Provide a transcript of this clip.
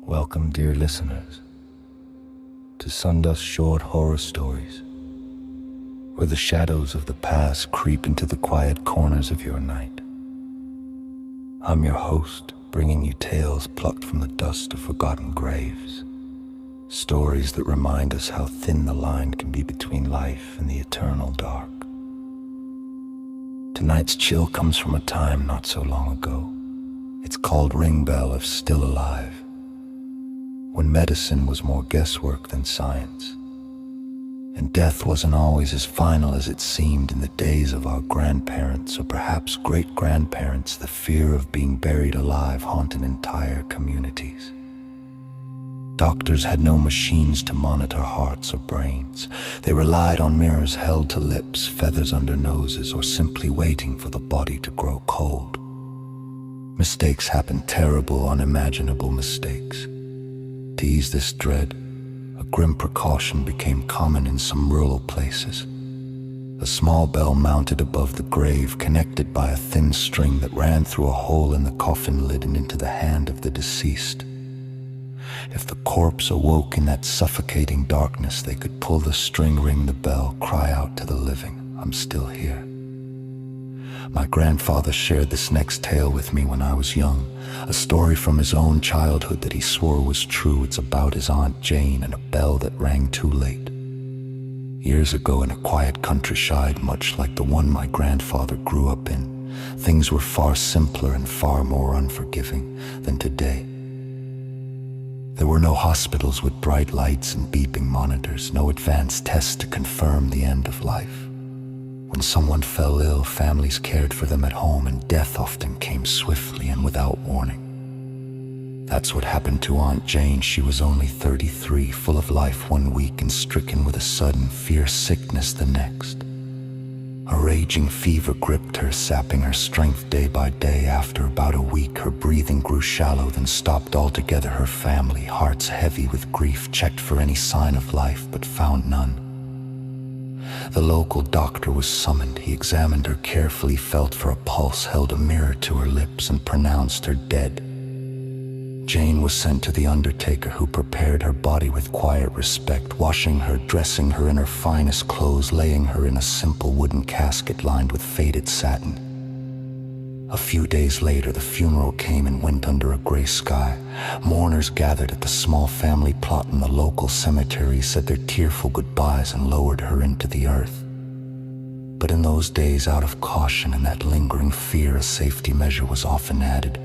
Welcome, dear listeners, to Sundust Short Horror Stories, where the shadows of the past creep into the quiet corners of your night. I'm your host, bringing you tales plucked from the dust of forgotten graves, stories that remind us how thin the line can be between life and the eternal dark. Tonight's chill comes from a time not so long ago. It's called Ring Bell of Still Alive, when medicine was more guesswork than science, and death wasn't always as final as it seemed. In the days of our grandparents, or perhaps great-grandparents, the fear of being buried alive haunted entire communities. Doctors had no machines to monitor hearts or brains. They relied on mirrors held to lips, feathers under noses, or simply waiting for the body to grow cold. Mistakes happened, terrible, unimaginable mistakes. To ease this dread, a grim precaution became common in some rural places. A small bell mounted above the grave, connected by a thin string that ran through a hole in the coffin lid and into the hand of the deceased. If the corpse awoke in that suffocating darkness, they could pull the string, ring the bell, cry out to the living, "I'm still here." My grandfather shared this next tale with me when I was young, a story from his own childhood that he swore was true. It's about his Aunt Jane and a bell that rang too late. Years ago, in a quiet countryside, much like the one my grandfather grew up in, things were far simpler and far more unforgiving than today. There were no hospitals with bright lights and beeping monitors, no advanced tests to confirm the end of life. When someone fell ill, families cared for them at home, and death often came swiftly and without warning. That's what happened to Aunt Jane. She was only 33, full of life one week and stricken with a sudden, fierce sickness the next. A raging fever gripped her, sapping her strength day by day. After about a week, her breathing grew shallow, then stopped altogether. Her family, hearts heavy with grief, checked for any sign of life, but found none. The local doctor was summoned. He examined her carefully, felt for a pulse, held a mirror to her lips, and pronounced her dead. Jane was sent to the undertaker, who prepared her body with quiet respect, washing her, dressing her in her finest clothes, laying her in a simple wooden casket lined with faded satin. A few days later, the funeral came and went under a gray sky. Mourners gathered at the small family plot in the local cemetery, said their tearful goodbyes, and lowered her into the earth. But in those days, out of caution and that lingering fear, a safety measure was often added.